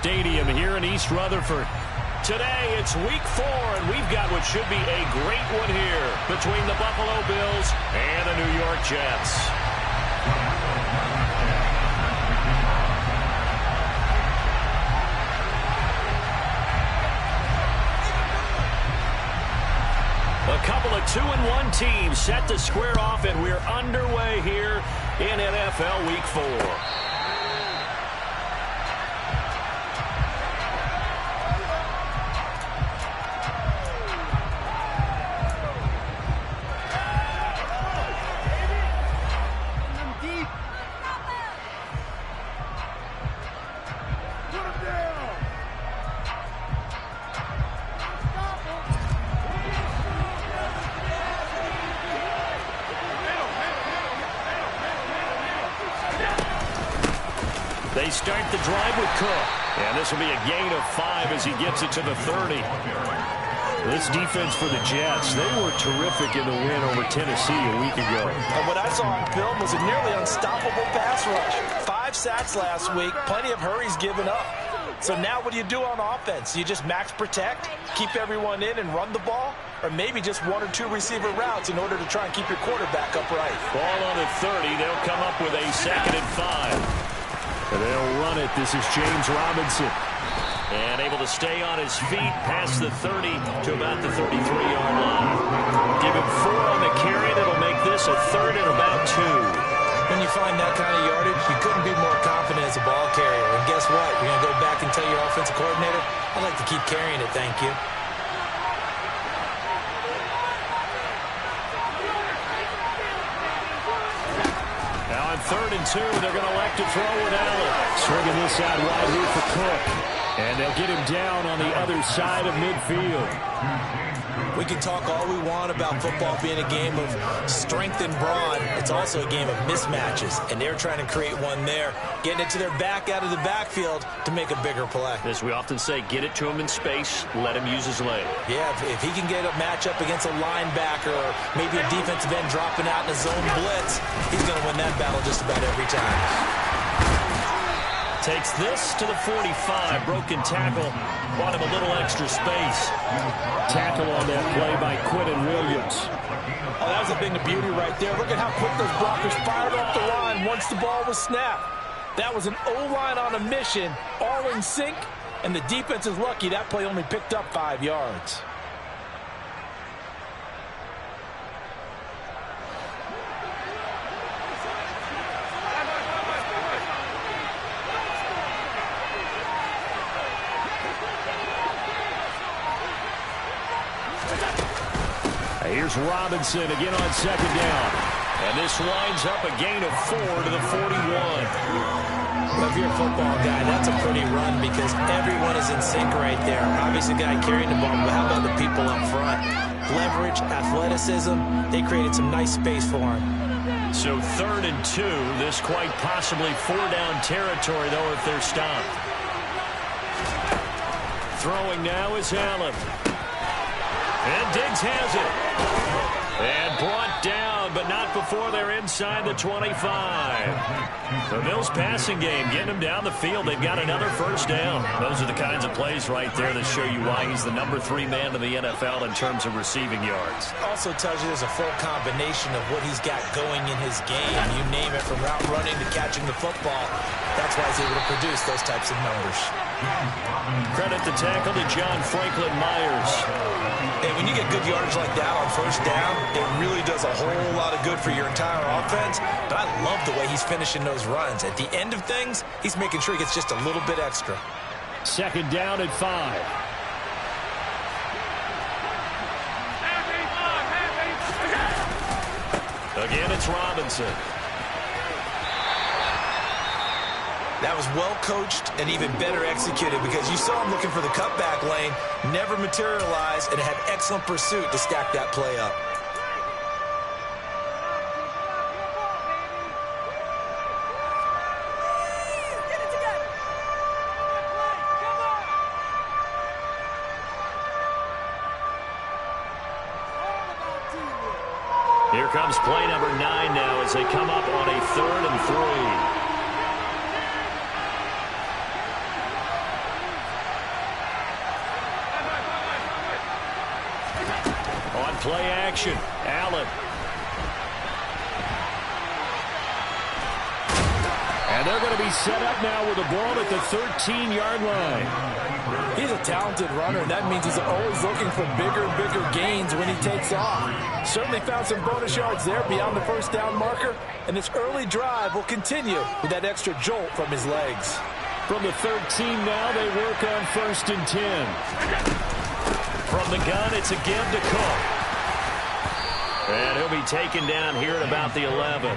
Stadium here in East Rutherford. Today, it's week 4, and we've got what should be a great one here between the Buffalo Bills and the New York Jets. A couple of 2-1 teams set to square off, and we're underway here in NFL Week 4. They start the drive with Cook. And this will be a gain of 5 as he gets it to the 30. This defense for the Jets, they were terrific in the win over Tennessee a week ago. And what I saw on film was a nearly unstoppable pass rush. 5 sacks last week, plenty of hurries given up. So now what do you do on offense? You just max protect, keep everyone in and run the ball? Or maybe just 1 or 2 receiver routes in order to try and keep your quarterback upright? Ball on the 30. They'll come up with a 2nd and 5. And they'll run it. This is James Robinson. And able to stay on his feet past the 30 to about the 33-yard line. Give him 4 on the carry. That'll make this a 3rd and about 2. When you find that kind of yardage, you couldn't be more confident as a ball carrier. And guess what? You're going to go back and tell your offensive coordinator, I'd like to keep carrying it, thank you. Now on 3rd and 2, they're going to elect to throw with Allen. Swinging this out wide here for Cook. And they'll get him down on the other side of midfield. We can talk all we want about football being a game of strength and brawn. It's also a game of mismatches, and they're trying to create one there, getting it to their back out of the backfield to make a bigger play. As we often say, get it to him in space, let him use his leg. Yeah, if he can get a matchup against a linebacker or maybe a defensive end dropping out in a zone blitz, he's going to win that battle just about every time. Takes this to the 45. Broken tackle. Bought him a little extra space. Tackle on that play by Quinton Williams. Oh, that was a thing of beauty right there. Look at how quick those blockers fired off the line once the ball was snapped. That was an O-line on a mission, all in sync, and the defense is lucky that play only picked up 5 yards. Here's Robinson again on 2nd down. And this winds up a gain of 4 to the 41. Well, if you're a football guy, that's a pretty run because everyone is in sync right there. Obviously, the guy carrying the ball, but how about the people up front? Leverage, athleticism, they created some nice space for him. So 3rd and 2. This quite possibly 4-down territory, though, if they're stopped. Throwing now is Allen. And Diggs has it. And brought down, but not before they're inside the 25. The Bills passing game, getting them down the field. They've got another 1st down. Those are the kinds of plays right there that show you why he's the number 3 man in the NFL in terms of receiving yards. Also tells you there's a full combination of what he's got going in his game. You name it, from route running to catching the football. That's why he's able to produce those types of numbers. Credit the tackle to John Franklin Myers. Hey, when you get good yardage like that on 1st down, it really does a whole lot of good for your entire offense. But I love the way he's finishing those runs. At the end of things, he's making sure he gets just a little bit extra. 2nd down and 5. Again, it's Robinson. That was well coached and even better executed because you saw him looking for the cutback lane, never materialized, and had excellent pursuit to stack that play up. Here comes play number 9 now as they come up on a 3rd and 3. play action. Allen. And they're going to be set up now with the ball at the 13-yard line. He's a talented runner, and that means he's always looking for bigger and bigger gains when he takes off. Certainly found some bonus yards there beyond the first down marker, and this early drive will continue with that extra jolt from his legs. From the 13 now, they work on 1st and 10. From the gun, it's again to Cook. And he'll be taken down here at about the 11.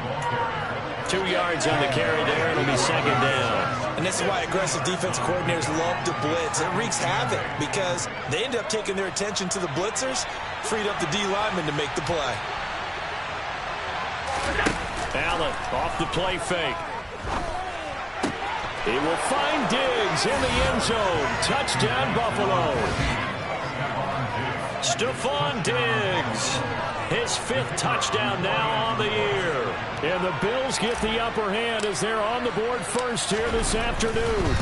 2 yards on the carry there, and it'll be 2nd down. And this is why aggressive defensive coordinators love to blitz. It wreaks havoc because they end up taking their attention to the blitzers, freed up the D lineman to make the play. Allen off the play fake. He will find Diggs in the end zone. Touchdown, Buffalo. Stephon Diggs. His 5th touchdown now on the year. And the Bills get the upper hand as they're on the board first here this afternoon.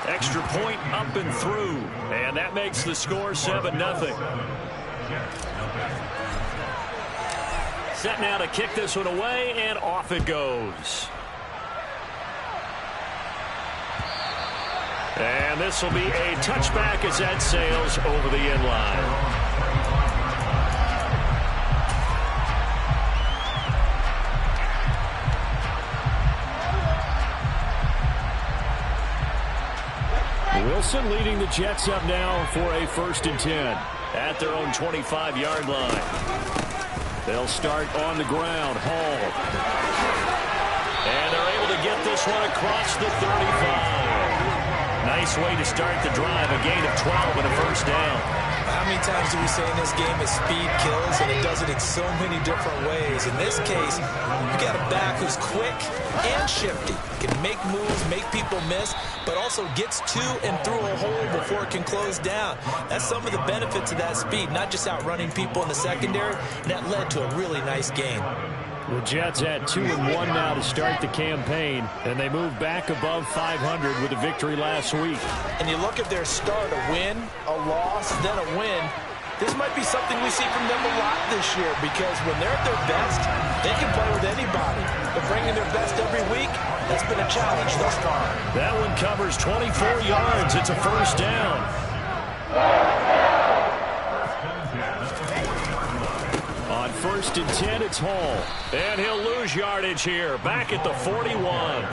Extra point up and through. And that makes the score 7-0. Set now to kick this one away, and off it goes. And this will be a touchback as that sails over the end line. Wilson leading the Jets up now for a 1st and 10 at their own 25-yard line. They'll start on the ground. Hall. And they're able to get this one across the 35. Nice way to start the drive. A gain of 12 and a 1st down. How many times do we say in this game is speed kills, and it does it in so many different ways. In this case, you got a back who's quick and shifty. Can make moves, make people miss, but also gets to and through a hole before it can close down. That's some of the benefits of that speed, not just outrunning people in the secondary. And that led to a really nice game. The Jets at 2-1 now to start the campaign, and they move back above 500 with a victory last week. And you look at their start, a win, a loss, then a win. This might be something we see from them a lot this year, because when they're at their best, they can play with anybody. But bringing their best every week, that's been a challenge thus far. That one covers 24 yards. It's a 1st down. On 1st and 10, it's Hall. And he'll lose yardage here. Back at the 41.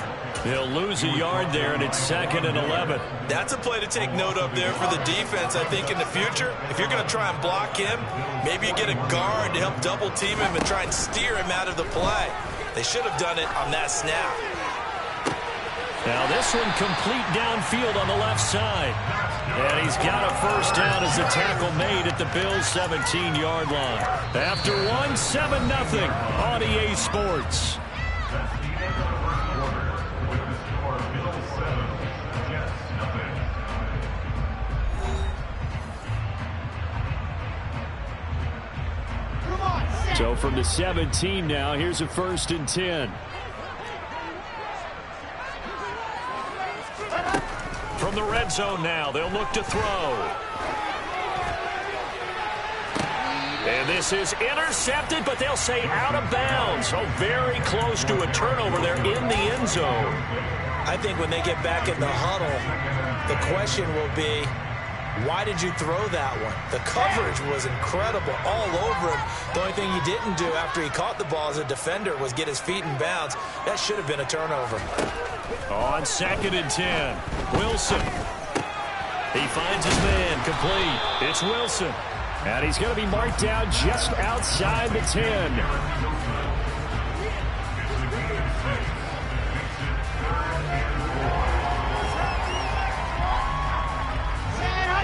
He'll lose a yard there, and it's 2nd and 11. That's a play to take note of there for the defense, I think, in the future. If you're going to try and block him, maybe you get a guard to help double-team him and try and steer him out of the play. They should have done it on that snap. Now this one complete downfield on the left side. And he's got a 1st down as the tackle made at the Bills' 17-yard line. After one, 7-0 on EA Sports. So from the 17 now, here's a 1st and 10. From the red zone now, they'll look to throw. And this is intercepted, but they'll say out of bounds. So very close to a turnover there in the end zone. I think when they get back in the huddle, the question will be, why did you throw that one? The coverage was incredible all over him. The only thing he didn't do after he caught the ball as a defender was get his feet in bounds. That should have been a turnover. On 2nd and 10, Wilson. He finds his man complete. It's Wilson. And he's going to be marked down just outside the 10.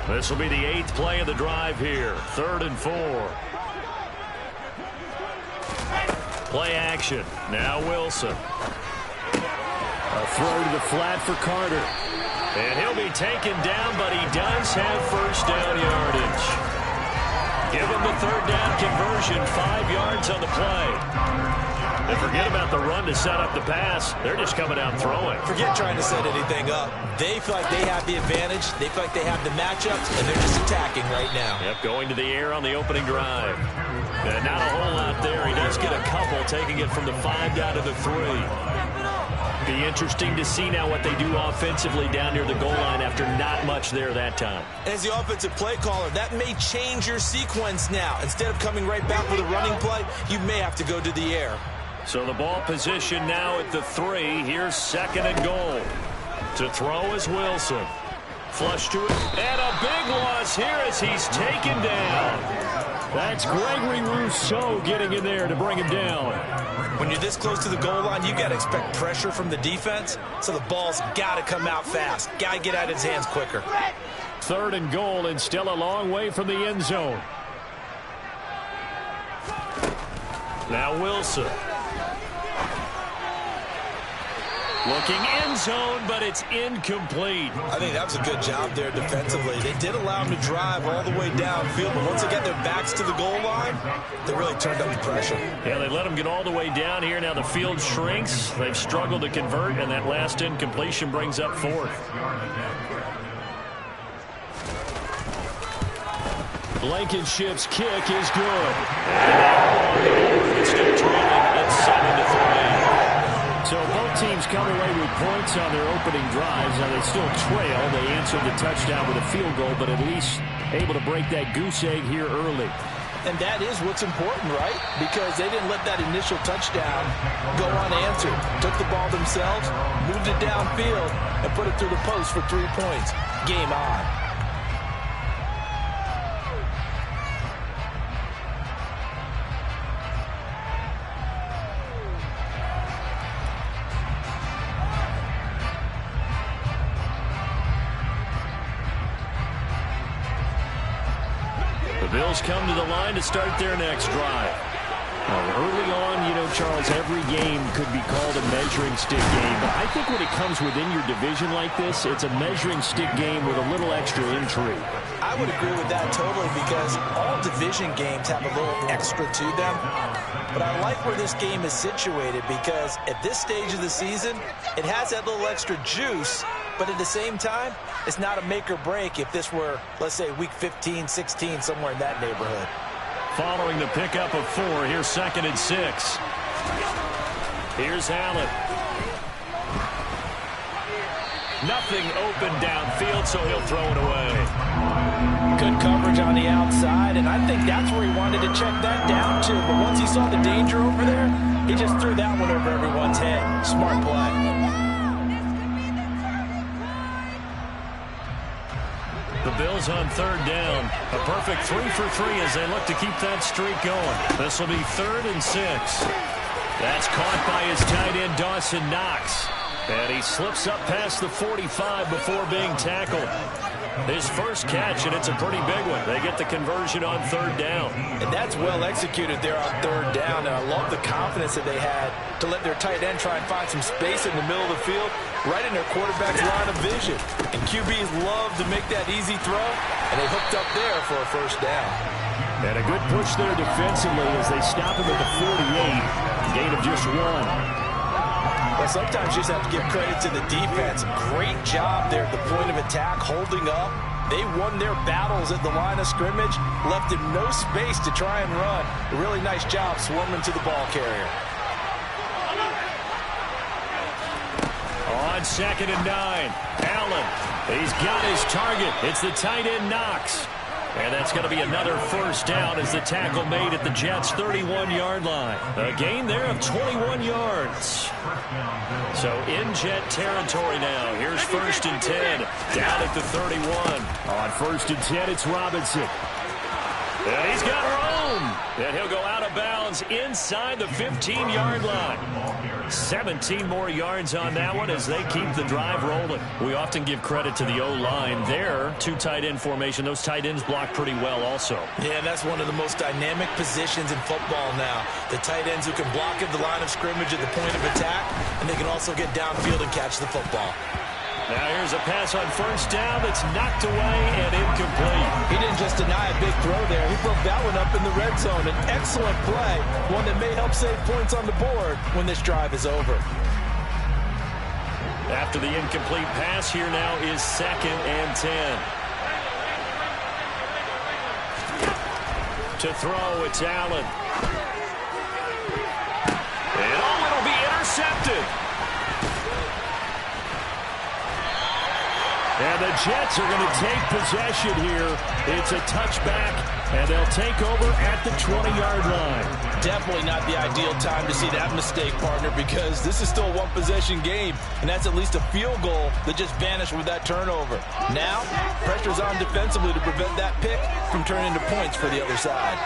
This will be the 8th play of the drive here. 3rd and 4. Play action. Now Wilson. A throw to the flat for Carter. And he'll be taken down, but he does have 1st down yardage. Give him the 3rd down conversion. 5 yards on the play. And forget about the run to set up the pass. They're just coming out throwing. Forget trying to set anything up. They feel like they have the advantage. They feel like they have the matchups, and they're just attacking right now. Yep, going to the air on the opening drive. And not a whole lot there. He does get a couple, taking it from the 5 down to the 3. Be interesting to see now what they do offensively down near the goal line after not much there that time. As the offensive play caller, that may change your sequence now. Instead of coming right back with a running play, you may have to go to the air. So the ball position now at the 3. Here's 2nd and goal. To throw is Wilson. Flush to it. And a big loss here as he's taken down. That's Gregory Rousseau getting in there to bring him down. When you're this close to the goal line, you got to expect pressure from the defense. So the ball's got to come out fast. Got to get out of his hands quicker. 3rd and goal, and still a long way from the end zone. Now Wilson. Looking end zone, but it's incomplete. I think that was a good job there defensively. They did allow him to drive all the way downfield, but once they get their backs to the goal line, they really turned up the pressure. Yeah, they let him get all the way down here. Now the field shrinks. They've struggled to convert, and that last incompletion brings up 4th. Blankenship's kick is good. It's still trailing at 7-3. So both teams come away with points on their opening drives. Now they still trail. They answered the touchdown with a field goal, but at least able to break that goose egg here early. And that is what's important, right? Because they didn't let that initial touchdown go unanswered. Took the ball themselves, moved it downfield, and put it through the post for 3 points. Game on. The Bills come to the line to start their next drive. Early on, you know, Charles, every game could be called a measuring stick game. But I think when it comes within your division like this, it's a measuring stick game with a little extra intrigue. I would agree with that totally because all division games have a little extra to them. But I like where this game is situated because at this stage of the season, it has that little extra juice. But at the same time, it's not a make or break if this were, let's say, week 15, 16, somewhere in that neighborhood. Following the pickup of 4, here's 2nd and 6. Here's Allen. Nothing open downfield, so he'll throw it away. Good coverage on the outside, and I think that's where he wanted to check that down to. But once he saw the danger over there, he just threw that one over everyone's head. Smart play. The Bills on 3rd down. A perfect 3 for 3 as they look to keep that streak going. This will be 3rd and 6. That's caught by his tight end, Dawson Knox. And he slips up past the 45 before being tackled. His first catch, and it's a pretty big one. They get the conversion on 3rd down. And that's well executed there on 3rd down. And I love the confidence that they had to let their tight end try and find some space in the middle of the field, right in their quarterback's line of vision. And QBs love to make that easy throw, and they hooked up there for a first down. And a good push there defensively as they stop him at the 48. Gain of just 1. Well, sometimes you just have to give credit to the defense. Great job there at the point of attack, holding up. They won their battles at the line of scrimmage, left him no space to try and run. A really nice job swarming to the ball carrier. On 2nd and 9, Allen. He's got his target. It's the tight end Knox. And that's going to be another first down as the tackle made at the Jets' 31-yard line. A gain there of 21 yards. So in Jet territory now. Here's 1st and 10 down at the 31. On 1st and 10, it's Robinson. And he's got room. And he'll go out of bounds inside the 15-yard line. 17 more yards on that one as they keep the drive rolling. We often give credit to the O-line there. 2 tight end formation. Those tight ends block pretty well also. Yeah, that's one of the most dynamic positions in football now. The tight ends who can block at the line of scrimmage at the point of attack, and they can also get downfield and catch the football. Now here's a pass on first down that's knocked away and incomplete. He didn't just deny a big throw there. He broke that one up in the red zone. An excellent play, one that may help save points on the board when this drive is over. After the incomplete pass, here now is 2nd and 10. To throw, it's Allen. And it'll be intercepted. And the Jets are going to take possession here. It's a touchback, and they'll take over at the 20-yard line. Definitely not the ideal time to see that mistake, partner, because this is still a one-possession game, and that's at least a field goal that just vanished with that turnover. Now, pressure's on defensively to prevent that pick from turning into points for the other side.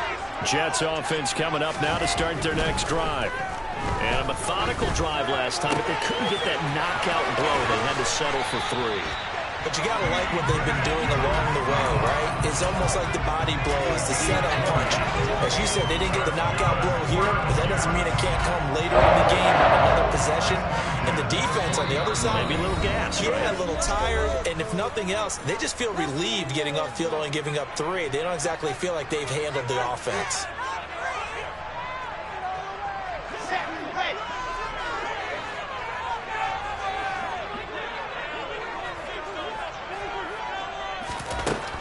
Jets offense coming up now to start their next drive. And a methodical drive last time, but they couldn't get that knockout blow. They had to settle for 3. But you got to like what they've been doing along the way, right? It's almost like the body blows, the setup punch. As you said, they didn't get the knockout blow here, but that doesn't mean it can't come later in the game on another possession. And the defense on the other side, maybe a little gas, yeah, right? A little tired. And if nothing else, they just feel relieved getting upfield, only giving up 3. They don't exactly feel like they've handled the offense.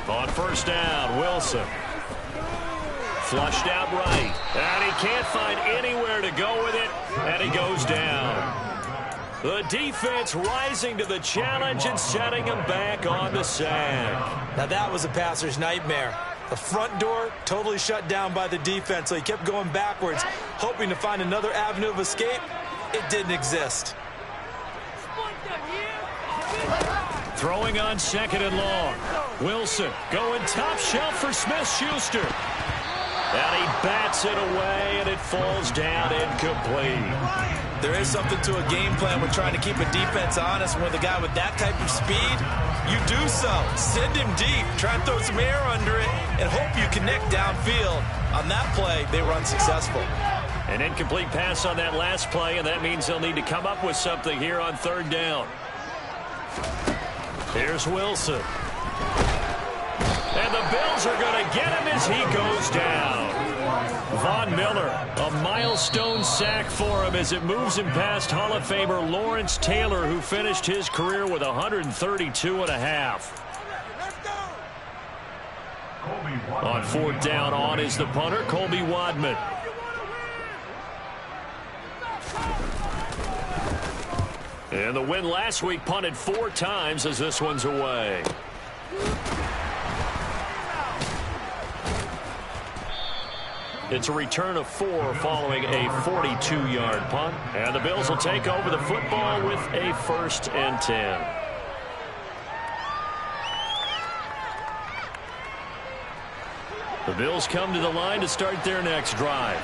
On first down, Wilson. Flushed out right. And he can't find anywhere to go with it. And he goes down. The defense rising to the challenge and setting him back on the sack. Now that was a passer's nightmare. The front door totally shut down by the defense, so he kept going backwards, hoping to find another avenue of escape. It didn't exist. Throwing on 2nd and long. Wilson going top shelf for Smith-Schuster. And he bats it away, and it falls down incomplete. There is something to a game plan when trying to keep a defense honest. With a guy with that type of speed, you do so. Send him deep. Try and throw some air under it and hope you connect downfield. On that play, they were unsuccessful. An incomplete pass on that last play, and that means they'll need to come up with something here on 3rd down. Here's Wilson. And the Bills are going to get him as he goes down. Von Miller, a milestone sack for him as it moves him past Hall of Famer Lawrence Taylor, who finished his career with 132 and a half. On 4th down, on is the punter, Colby Wadman. And the win last week punted 4 times as this one's away. It's a return of 4 following a 42-yard punt. And the Bills will take over the football with a 1st and 10. The Bills come to the line to start their next drive.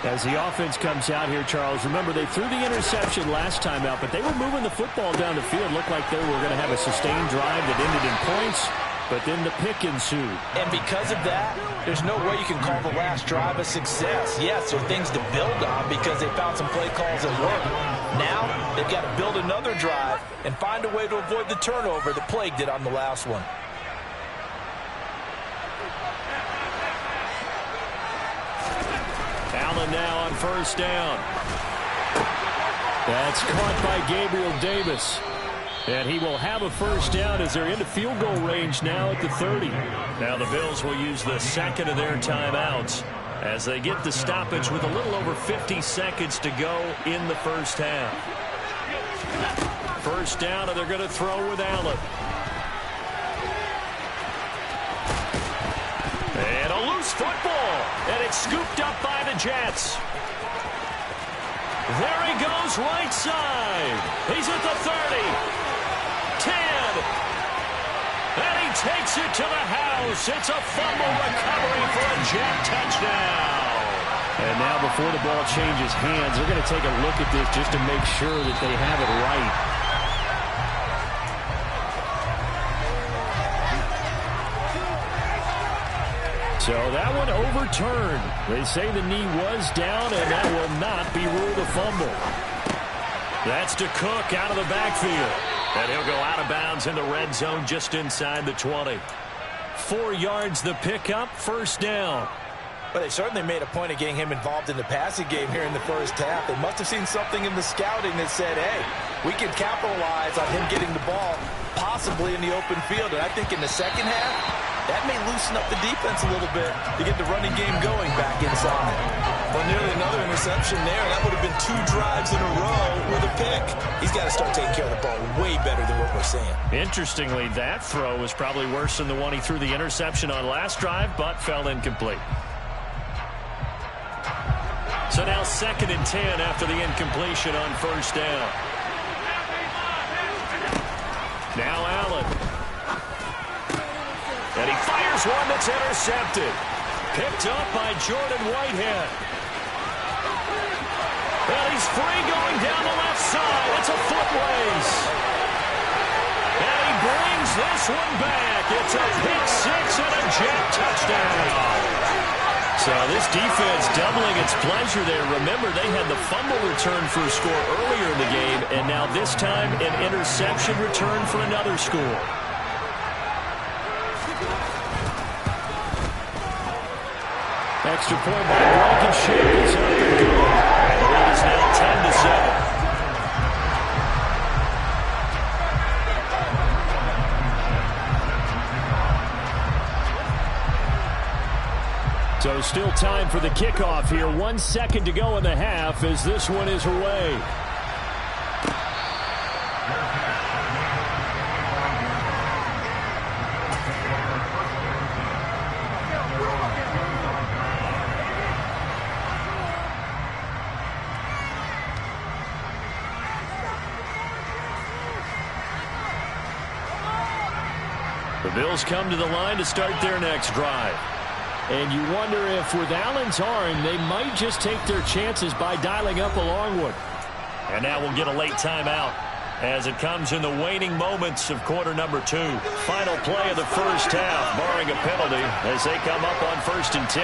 As the offense comes out here, Charles, remember they threw the interception last time out, but they were moving the football down the field. Looked like they were going to have a sustained drive that ended in points, but then the pick ensued. And because of that, there's no way you can call the last drive a success. Yes, there are things to build on because they found some play calls that work. Now, they've got to build another drive and find a way to avoid the turnover that plagued it on the last one. Allen now on first down. That's caught by Gabriel Davis. And he will have a first down as they're into field goal range now at the 30. Now the Bills will use the 2nd of their timeouts as they get the stoppage with a little over 50 seconds to go in the first half. First down, and they're going to throw with Allen. And a loose football, and it's scooped up by the Jets. There he goes, right side. He's at the 30, 10, and he takes it to the house. It's a fumble recovery for a Jet touchdown. And now before the ball changes hands, they're going to take a look at this just to make sure that they have it right. So that one overturned. They say the knee was down, and that will not be ruled a fumble. That's to Cook out of the backfield. And he'll go out of bounds in the red zone just inside the 20. 4 yards the pickup, first down. But they certainly made a point of getting him involved in the passing game here in the first half. They must have seen something in the scouting that said, hey, we can capitalize on him getting the ball possibly in the open field. And I think in the second half, that may loosen up the defense a little bit to get the running game going back inside. Well, nearly another interception there. That would have been 2 drives in a row with a pick. He's got to start taking care of the ball way better than what we're seeing. Interestingly, that throw was probably worse than the one he threw the interception on last drive, but fell incomplete. So now 2nd and 10 after the incompletion on first down. Now Allen. And he fires one that's intercepted. Picked up by Jordan Whitehead. And he's free going down the left side. It's a foot race. And he brings this one back. It's a pick 6 and a jet touchdown. So this defense doubling its pleasure there. Remember, they had the fumble return for a score earlier in the game, and now this time an interception return for another score. Extra point by Blankenship is up and good. And the lead is now 10-7. So still time for the kickoff here. 1 second to go in the half as this one is away. The Bills come to the line to start their next drive. And you wonder if with Allen's arm, they might just take their chances by dialing up a long one. And now we'll get a late timeout as it comes in the waning moments of quarter number 2. Final play of the first half, barring a penalty, as they come up on 1st and 10.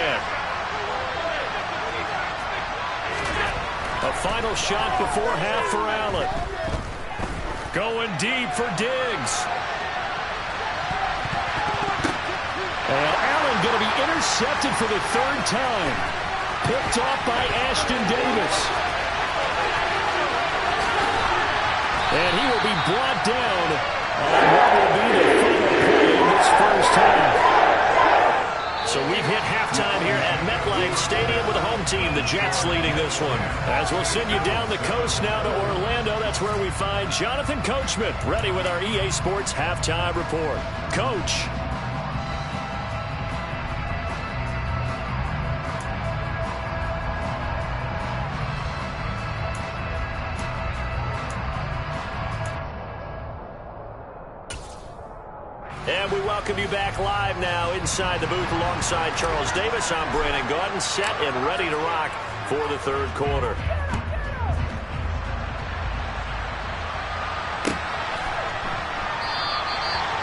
A final shot before half for Allen. Going deep for Diggs. And Allen going to be intercepted for the 3rd time. Picked off by Ashton Davis. And he will be brought down on what will be the final play in this first half. So we've hit halftime here at MetLife Stadium with the home team, the Jets, leading this one. As we'll send you down the coast now to Orlando, that's where we find Jonathan Coachman, ready with our EA Sports halftime report. Coach. And we welcome you back live now inside the booth alongside Charles Davis. I'm Brandon Gaudin, set and ready to rock for the 3rd quarter.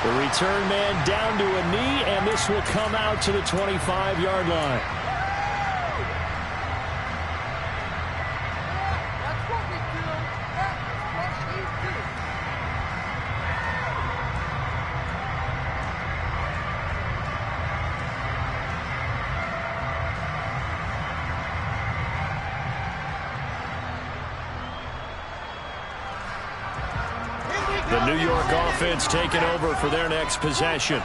The return man down to a knee, and this will come out to the 25-yard line. The New York offense taking over for their next possession.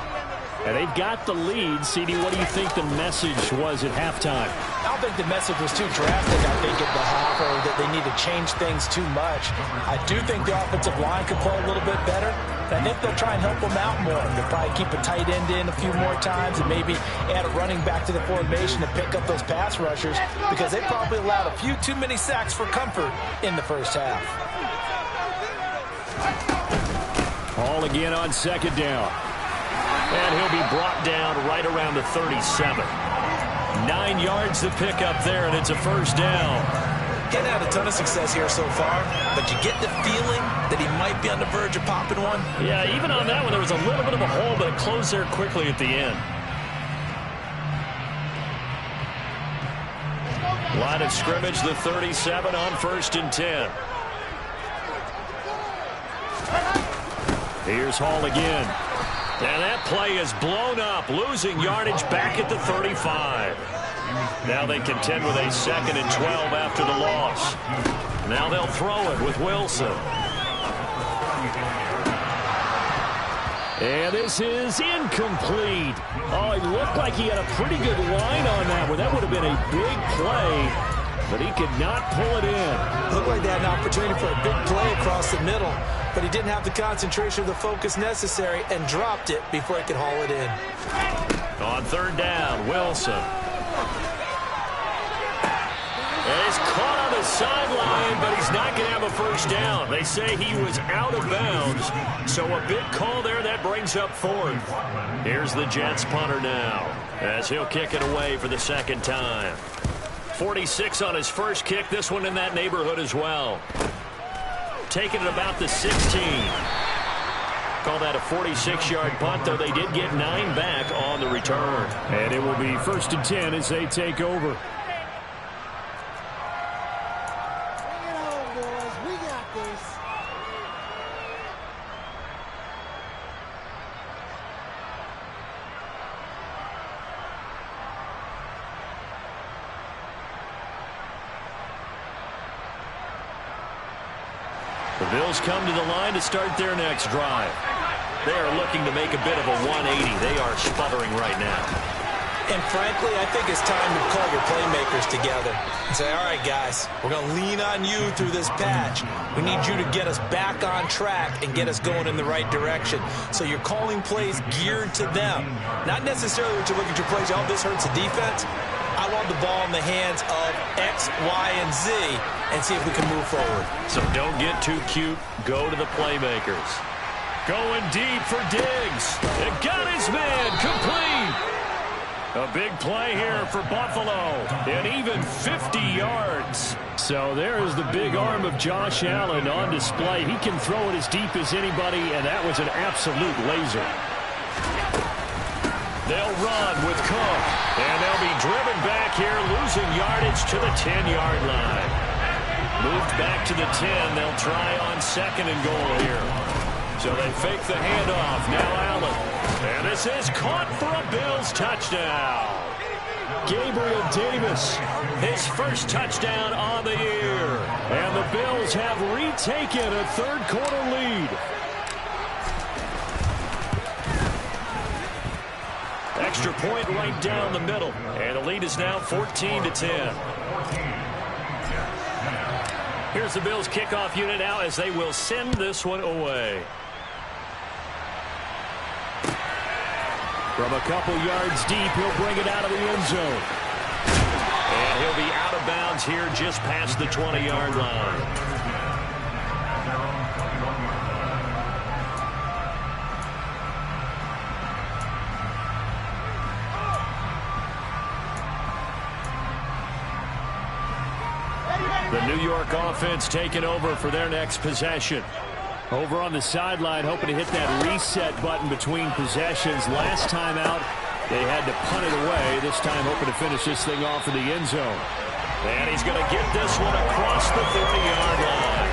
And they've got the lead. CD, what do you think the message was at halftime? I don't think the message was too drastic, I think, at the half, or that they need to change things too much. I do think the offensive line could play a little bit better. I think they'll try and help them out more. They'll probably keep a tight end in a few more times and maybe add a running back to the formation to pick up those pass rushers, because they probably allowed a few too many sacks for comfort in the first half. Ball again on 2nd down. And he'll be brought down right around the 37. 9 yards to pick up there, and it's a first down. Getting had a ton of success here so far, but you get the feeling that he might be on the verge of popping one. Yeah, even on that one, there was a little bit of a hole, but it closed there quickly at the end. Line of scrimmage, the 37 on 1st and 10. Here's Hall again. And that play is blown up, losing yardage back at the 35. Now they contend with a 2nd and 12 after the loss. Now they'll throw it with Wilson. And this is incomplete. Oh, it looked like he had a pretty good line on that one. That would have been a big play, but he could not pull it in. Looked like they had an opportunity for a big play across the middle, but he didn't have the concentration or the focus necessary and dropped it before he could haul it in. On 3rd down, Wilson. And he's caught on the sideline, but he's not going to have a first down. They say he was out of bounds, so a big call there. That brings up 4th. Here's the Jets punter now, as he'll kick it away for the 2nd time. 46 on his first kick, this one in that neighborhood as well. Taking it about the 16. Call that a 46-yard punt, though they did get 9 back on the return. And it will be 1st and 10 as they take over. The Bills come to the line to start their next drive. They are looking to make a bit of a 180. They are sputtering right now. And frankly, I think it's time to call your playmakers together and say, all right, guys, we're going to lean on you through this patch. We need you to get us back on track and get us going in the right direction. So you're calling plays geared to them. Not necessarily what you look at your plays, oh, this hurts the defense. I want the ball in the hands of X, Y, and Z and see if we can move forward. So don't get too cute. Go to the playmakers. Going deep for Diggs. It got his man complete. A big play here for Buffalo. And even 50 yards. So there's the big arm of Josh Allen on display. He can throw it as deep as anybody, and that was an absolute laser. They'll run with Cook, and they'll be driven back here, losing yardage to the 10-yard line. Moved back to the 10. They'll try on 2nd and goal here. So they fake the handoff. Now Allen. And this is caught for a Bills touchdown. Gabriel Davis, his first touchdown on the year. And the Bills have retaken a 3rd-quarter lead. Extra point right down the middle. And the lead is now 14-10. Here's the Bills kickoff unit now as they will send this one away. From a couple yards deep, he'll bring it out of the end zone. And he'll be out of bounds here just past the 20-yard line. The New York offense taking over for their next possession. Over on the sideline, hoping to hit that reset button between possessions. Last time out, they had to punt it away. This time hoping to finish this thing off in the end zone. And he's going to get this one across the 30-yard line.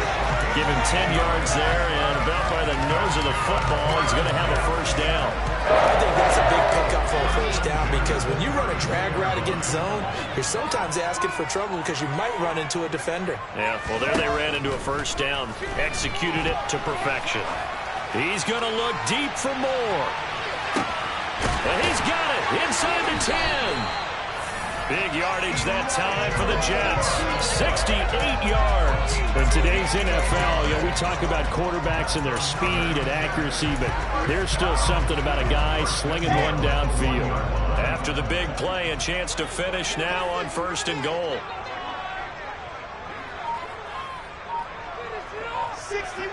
Give him 10 yards there, and about by the nose of the football, he's going to have a first down. I think that's a big pickup for a first down, because when you run a drag route against zone, you're sometimes asking for trouble because you might run into a defender. Yeah, well, there they ran into a first down. Executed it to perfection. He's going to look deep for more. And he's got it inside the 10. Big yardage that time for the Jets. 68 yards. In today's NFL, we talk about quarterbacks and their speed and accuracy, but there's still something about a guy slinging one downfield. After the big play, a chance to finish now on 1st and goal. 61.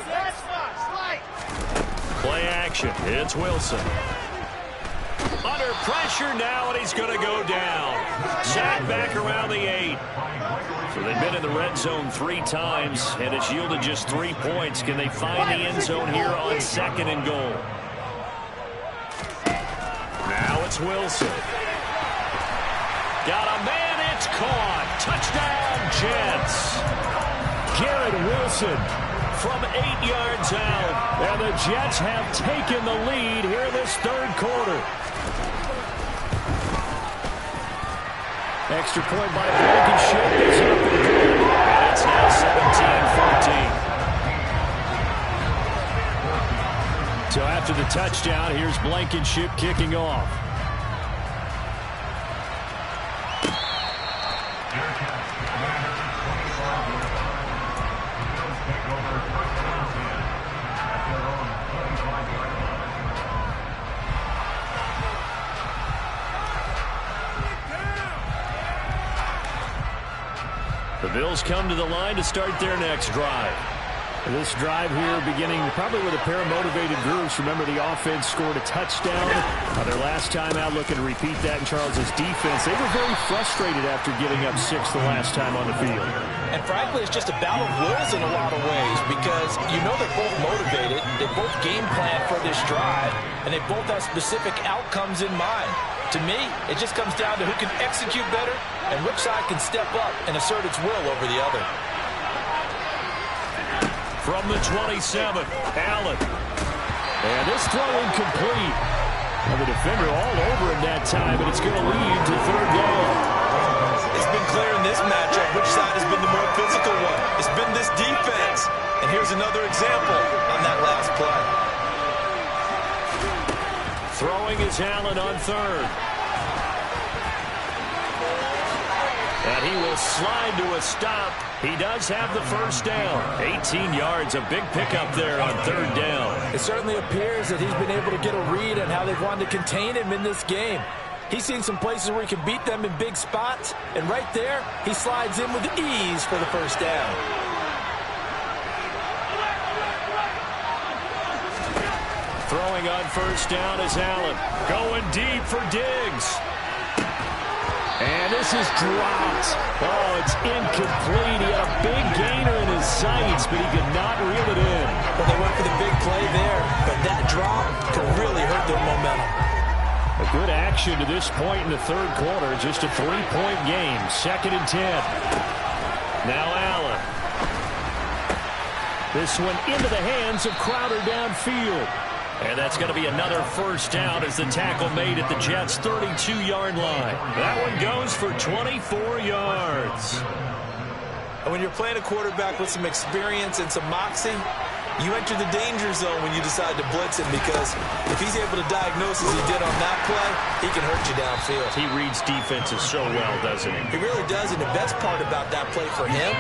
That's slide. Play action. It's Wilson. Under pressure now, and he's going to go down. Sacked back around the 8. So they've been in the red zone 3 times, and it's yielded just 3 points. Can they find the end zone here on 2nd and goal? Now it's Wilson. Got a man, it's caught. Touchdown, Jets. Garrett Wilson from 8 yards out. And the Jets have taken the lead here this third quarter. Extra point by Blankenship is up and good. And it's now 17-14. So after the touchdown, here's Blankenship kicking off. The Bills come to the line to start their next drive. This drive here beginning probably with a pair of motivated groups. Remember, the offense scored a touchdown their last time out, looking to repeat that in Charles's defense. They were very frustrated after giving up 6 the last time on the field. And frankly, it's just a battle of wills in a lot of ways because you know they're both motivated. They both game plan for this drive, and they both have specific outcomes in mind. To me, it just comes down to who can execute better and which side can step up and assert its will over the other. From the 27, Allen. And this throw incomplete. And the defender all over him that time, but it's going to lead to third down. It's been clear in this matchup which side has been the more physical one. It's been this defense. And here's another example on that last play. Throwing is Allen on third. And he will slide to a stop. He does have the first down. 18 yards, a big pickup there on third down. It certainly appears that he's been able to get a read on how they've wanted to contain him in this game. He's seen some places where he can beat them in big spots, and right there, he slides in with ease for the first down. Throwing on first down is Allen. Going deep for Diggs. And this is dropped. Oh, it's incomplete. He had a big gainer in his sights, but he could not reel it in. Well, they went for the big play there, but that drop could really hurt their momentum. A good action to this point in the third quarter. Just a 3-point game. 2nd and 10. Now Allen. This one into the hands of Crowder downfield. And that's going to be another first down as the tackle made at the Jets' 32-yard line. That one goes for 24 yards. And when you're playing a quarterback with some experience and some moxie, you enter the danger zone when you decide to blitz him because if he's able to diagnose as he did on that play, he can hurt you downfield. He reads defenses so well, doesn't he? He really does, and the best part about that play for him,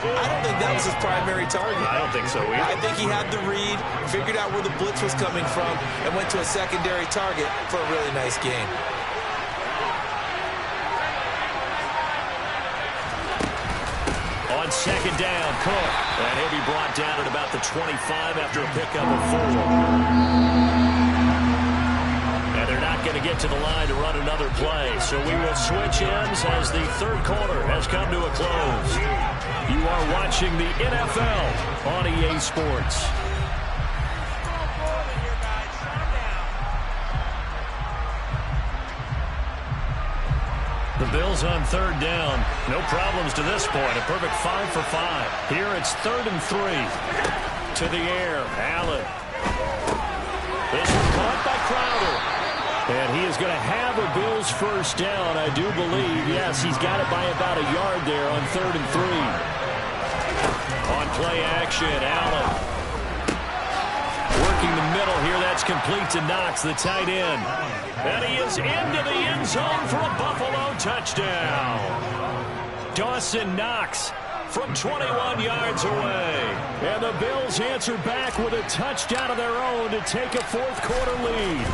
I don't think that was his primary target. I don't think so either. I think he had the read, figured out where the blitz was coming from, and went to a secondary target for a really nice game. On second down, Cook. And he'll be brought down at about the 25 after a pickup of 4. And they're not going to get to the line to run another play. So we will switch ends as the third quarter has come to a close. You are watching the NFL on EA Sports. The Bills on third down. No problems to this point. A perfect 5 for 5. Here it's 3rd and 3. To the air. Allen. This one caught by Crowder. And he is going to have a Bills first down, I do believe. Yes, he's got it by about a yard there on 3rd and 3. On play action, Allen. Working the middle here. That's complete to Knox, the tight end. And he is into the end zone for a Buffalo touchdown. Dawson Knox from 21 yards away. And the Bills answer back with a touchdown of their own to take a fourth quarter lead.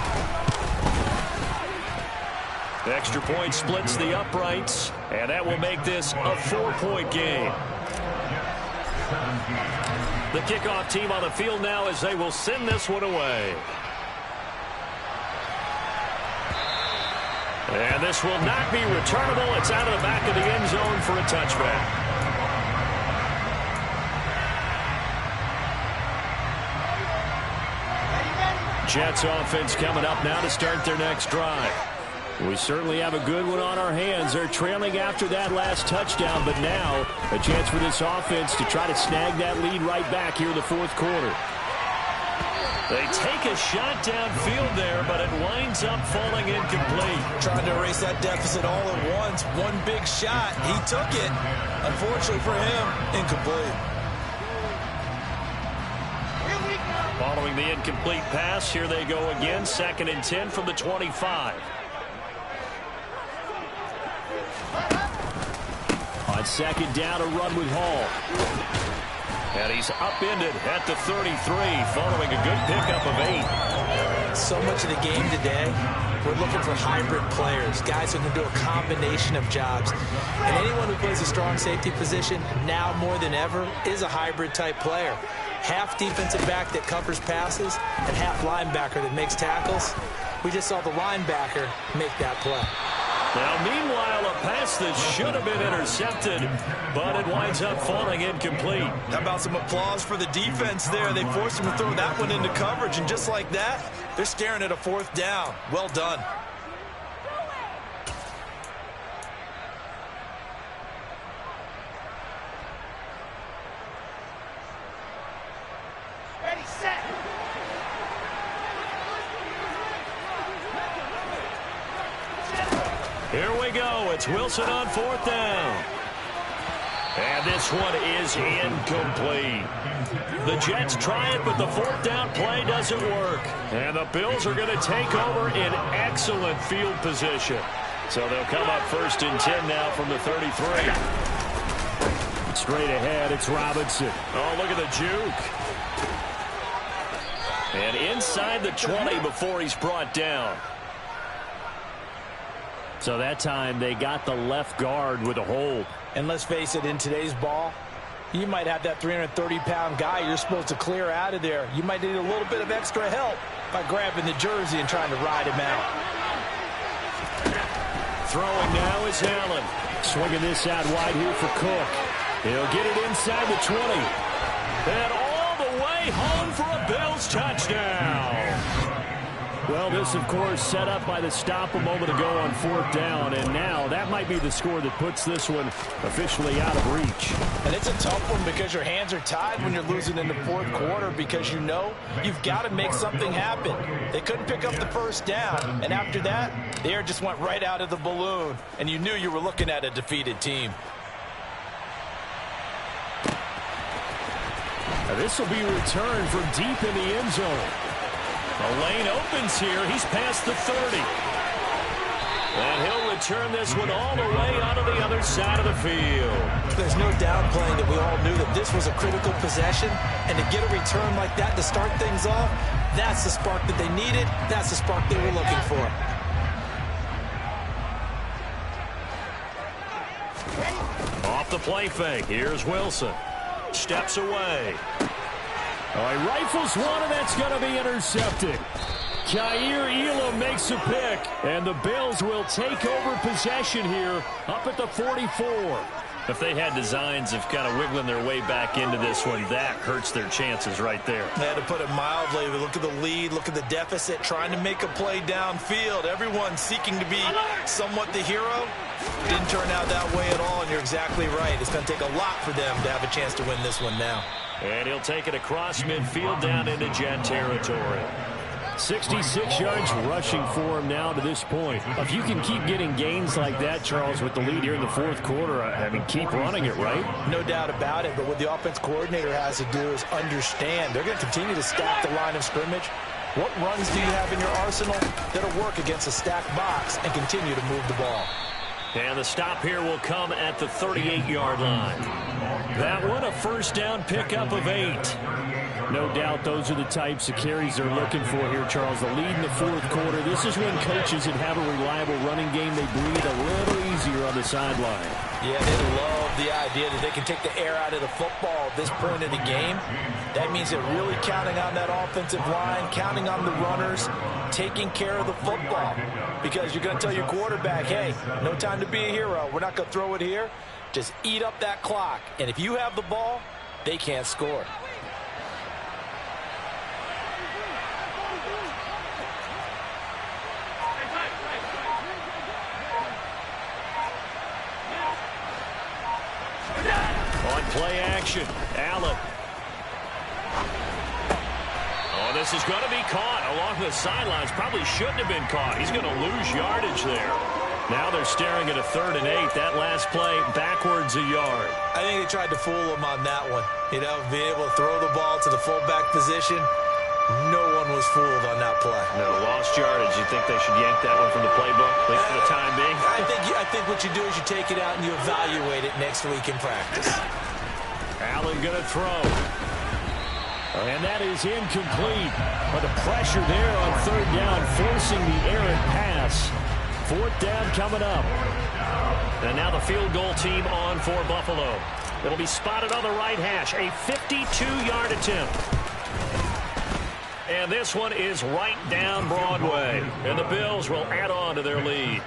The extra point splits the uprights, and that will make this a 4-point game. The kickoff team on the field now as they will send this one away. And this will not be returnable. It's out of the back of the end zone for a touchback. Jets offense coming up now to start their next drive. We certainly have a good one on our hands. They're trailing after that last touchdown, but now a chance for this offense to try to snag that lead right back here in the fourth quarter. They take a shot downfield there, but it winds up falling incomplete. Trying to erase that deficit all at once. One big shot. He took it. Unfortunately for him, incomplete. Following the incomplete pass, here they go again. 2nd and 10 from the 25. On 2nd down, a run with Hall. And he's upended at the 33, following a good pickup of 8. So much of the game today, we're looking for hybrid players, guys who can do a combination of jobs. And anyone who plays a strong safety position, now more than ever, is a hybrid type player. Half defensive back that covers passes and half linebacker that makes tackles. We just saw the linebacker make that play. Now, meanwhile, a pass that should have been intercepted, but it winds up falling incomplete. How about some applause for the defense there? They forced him to throw that one into coverage, and just like that, they're staring at a 4th down. Well done. Ready, set. Here we go. It's Wilson on 4th down. And this one is incomplete. The Jets try it, but the 4th down play doesn't work. And the Bills are going to take over in excellent field position. So they'll come up 1st and 10 now from the 33. Straight ahead, it's Robinson. Oh, look at the juke. And inside the 20 before he's brought down. So that time they got the left guard with a hold. And let's face it, in today's ball, you might have that 330-pound guy you're supposed to clear out of there. You might need a little bit of extra help by grabbing the jersey and trying to ride him out. Throwing now is Allen. Swinging this out wide here for Cook. He'll get it inside the 20. And all the way home for a Bills touchdown. Well, this, of course, set up by the stop a moment ago on 4th down, and now that might be the score that puts this one officially out of reach. And it's a tough one because your hands are tied when you're losing in the 4th quarter because you know you've got to make something happen. They couldn't pick up the 1st down, and after that, the air just went right out of the balloon, and you knew you were looking at a defeated team. Now, this will be returned from deep in the end zone. The lane opens here. He's past the 30. And he'll return this one all the way onto the other side of the field. There's no downplaying that we all knew that this was a critical possession. And to get a return like that to start things off, that's the spark that they needed. That's the spark they were looking for. Off the play fake. Here's Wilson. Steps away. Oh, he rifles one, and that's going to be intercepted. Kaiir Elam makes a pick, and the Bills will take over possession here up at the 44. If they had designs of kind of wiggling their way back into this one, that hurts their chances right there. Yeah, to put it mildly, look at the lead, look at the deficit, trying to make a play downfield. Everyone seeking to be somewhat the hero. Didn't turn out that way at all, and you're exactly right. It's going to take a lot for them to have a chance to win this one now. And he'll take it across midfield down into Jet territory. 66 yards rushing for him now to this point. If you can keep getting gains like that, Charles, with the lead here in the 4th quarter, I mean, keep running it, right? No doubt about it, but what the offense coordinator has to do is understand. They're going to continue to stack the line of scrimmage. What runs do you have in your arsenal that'll work against a stacked box and continue to move the ball? And the stop here will come at the 38-yard line. That one, a 1st down pickup of 8. No doubt those are the types of carries they're looking for here, Charles. The lead in the 4th quarter. This is when coaches that have a reliable running game, they breathe a little easier on the sideline. Yeah, they love the idea that they can take the air out of the football at this point of the game. That means they're really counting on that offensive line, counting on the runners, taking care of the football. Because you're going to tell your quarterback, hey, no time to be a hero. We're not going to throw it here. Just eat up that clock. And if you have the ball, they can't score. play action. Allen. Oh, this is going to be caught along the sidelines. Probably shouldn't have been caught. He's going to lose yardage there. Now they're staring at a 3rd and 8. That last play backwards a yard. I think they tried to fool him on that one. You know, being able to throw the ball to the fullback position. No one was fooled on that play. No, lost yardage. You think they should yank that one from the playbook, at least for the time being? I think what you do is you take it out and you evaluate it next week in practice. Allen going to throw. And that is incomplete. But the pressure there on 3rd down, forcing the errant pass. 4th down coming up. And now the field goal team on for Buffalo. It'll be spotted on the right hash. A 52-yard attempt. And this one is right down Broadway. And the Bills will add on to their lead.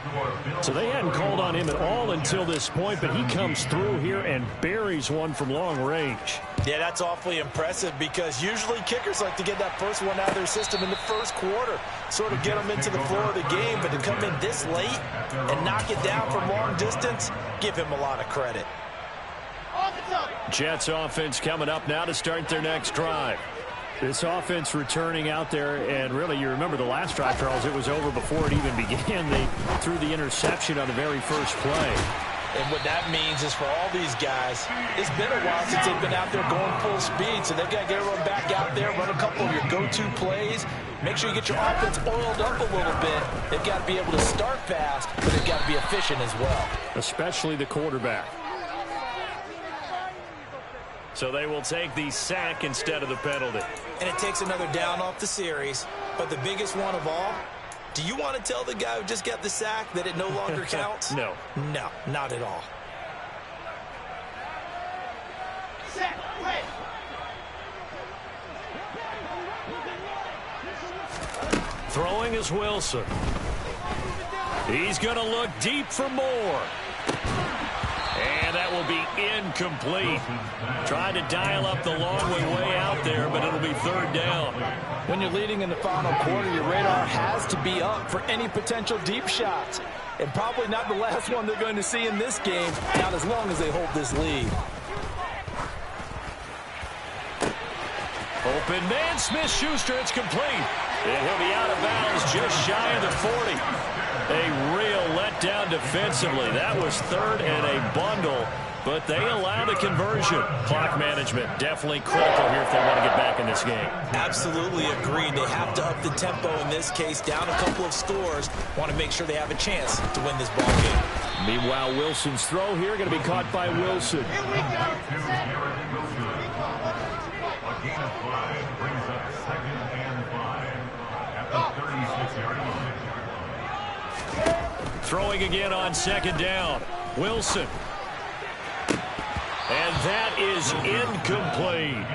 So they hadn't called on him at all until this point, but he comes through here and buries one from long range. Yeah, that's awfully impressive because usually kickers like to get that first one out of their system in the first quarter, sort of get them into the flow of the game, but to come in this late and knock it down from long distance, give him a lot of credit. Jets offense coming up now to start their next drive. This offense returning out there, and really, you remember the last drive, Charles, it was over before it even began. They threw the interception on the very first play. And what that means is for all these guys, it's been a while since they've been out there going full speed, so they've got to get everyone back out there, run a couple of your go-to plays, make sure you get your offense oiled up a little bit. They've got to be able to start fast, but they've got to be efficient as well. Especially the quarterback. So they will take the sack instead of the penalty. And it takes another down off the series. But the biggest one of all, do you want to tell the guy who just got the sack that it no longer counts? No. No, not at all. Throwing is Wilson. He's going to look deep for more. And that will be incomplete. Trying to dial up the long way out there, but it'll be 3rd down. When you're leading in the final quarter, your radar has to be up for any potential deep shots. And probably not the last one they're going to see in this game, not as long as they hold this lead. Open man, Smith-Schuster, it's complete. And he'll be out of bounds just shy of the 40. A real letdown defensively. That was 3rd and a bundle, but they allow the conversion. Clock management definitely critical here if they want to get back in this game. Absolutely agreed. They have to up the tempo in this case, down a couple of scores. Want to make sure they have a chance to win this ball game. Meanwhile, Wilson's throw here going to be caught by Wilson. Here we go. A gain of 5 brings up 2nd and 5 at the 36-yard line. Throwing again on 2nd down. Wilson. And that is incomplete.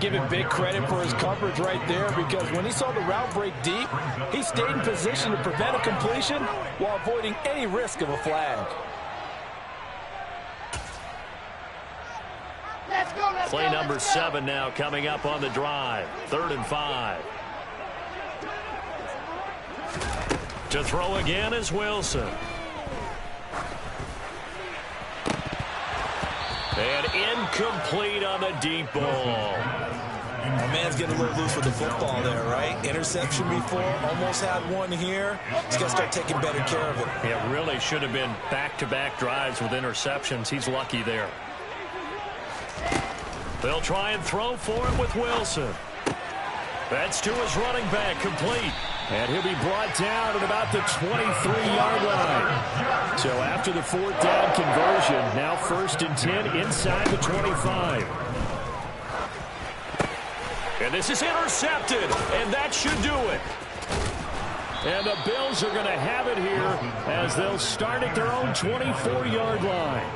Give him big credit for his coverage right there because when he saw the route break deep, he stayed in position to prevent a completion while avoiding any risk of a flag. Play number 7 now coming up on the drive. 3rd and 5. To throw again is Wilson. And incomplete on the deep ball. My man's getting a little loose with the football there, right? Interception before, almost had one here. He's got to start taking better care of it. It really should have been back-to-back drives with interceptions. He's lucky there. They'll try and throw for it with Wilson. That's to his running back, complete. And he'll be brought down at about the 23-yard line. So after the 4th down conversion, now 1st and 10 inside the 25. And this is intercepted, and that should do it. And the Bills are going to have it here as they'll start at their own 24-yard line.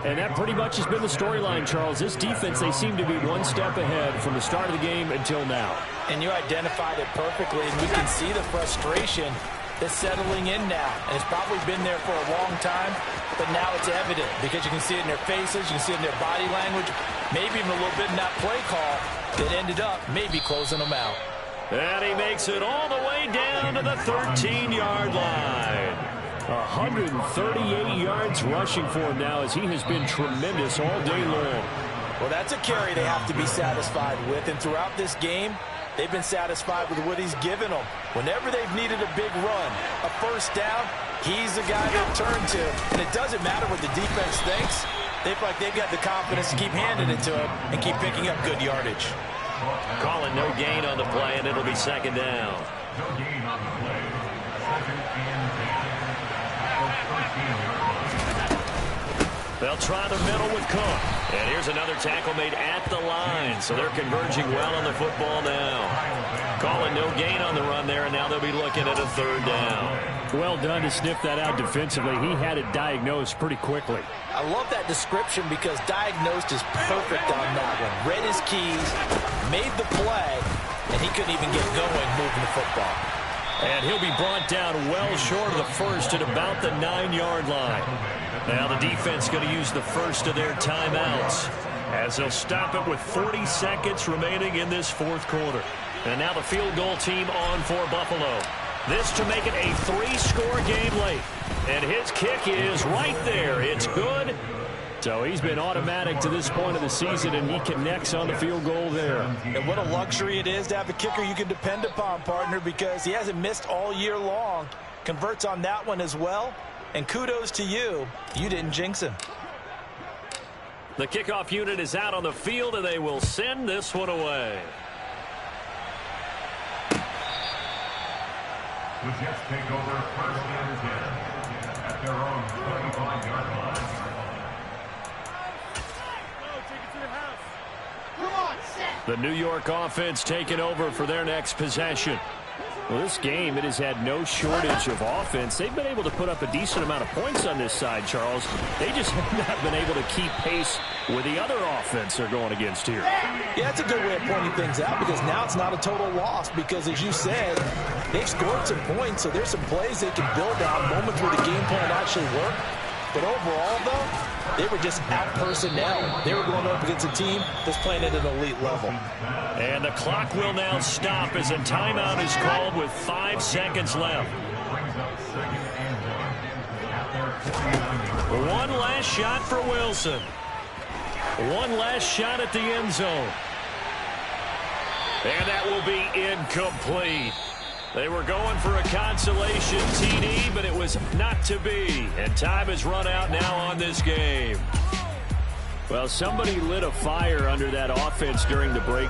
And that pretty much has been the storyline, Charles. This defense, they seem to be one step ahead from the start of the game until now. And you identified it perfectly, and we can see the frustration that's settling in now. And it's probably been there for a long time, but now it's evident because you can see it in their faces, you can see it in their body language, maybe even a little bit in that play call that ended up maybe closing them out. And he makes it all the way down to the 13-yard line. 138 yards rushing for him now as he has been tremendous all day long. Well, that's a carry they have to be satisfied with. And throughout this game, they've been satisfied with what he's given them. Whenever they've needed a big run, a first down, he's the guy they turn to. And it doesn't matter what the defense thinks. They feel like they've got the confidence to keep handing it to him and keep picking up good yardage. Calling no gain on the play, and it'll be second down. No gain on the play. Second and 10. At the 13-yard line. They'll try the middle with Cook. And here's another tackle made at the line. So they're converging well on the football now. Calling no gain on the run there, and now they'll be looking at a third down. Well done to sniff that out defensively. He had it diagnosed pretty quickly. I love that description because diagnosed is perfect on that one. Read his keys, made the play, and he couldn't even get going moving the football. And he'll be brought down well short of the first at about the 9-yard line. Now the defense going to use the first of their timeouts as they'll stop it with 40 seconds remaining in this fourth quarter. And now the field goal team on for Buffalo. This to make it a 3-score game late. And his kick is right there. It's good. So he's been automatic to this point of the season, and he connects on the field goal there. And what a luxury it is to have a kicker you can depend upon, partner, because he hasn't missed all year long. Converts on that one as well. And kudos to you. You didn't jinx him. The kickoff unit is out on the field, and they will send this one away. The Jets take over first and 10 at their own 25-yard line. The New York offense taking over for their next possession. Well, this game, it has had no shortage of offense. They've been able to put up a decent amount of points on this side, Charles. They just have not been able to keep pace with the other offense they're going against here. Yeah, that's a good way of pointing things out because now it's not a total loss because, as you said, they've scored some points, so there's some plays they can build on, moments where the game plan actually worked. But overall, though, they were just out-personnel. They were going up against a team that's playing at an elite level. And the clock will now stop as a timeout is called with 5 seconds left. Brings up second and 1 at their 29-yard line. One last shot for Wilson. One last shot at the end zone. And that will be incomplete. They were going for a consolation TD, but it was not to be. And time has run out now on this game. Well, somebody lit a fire under that offense during the break.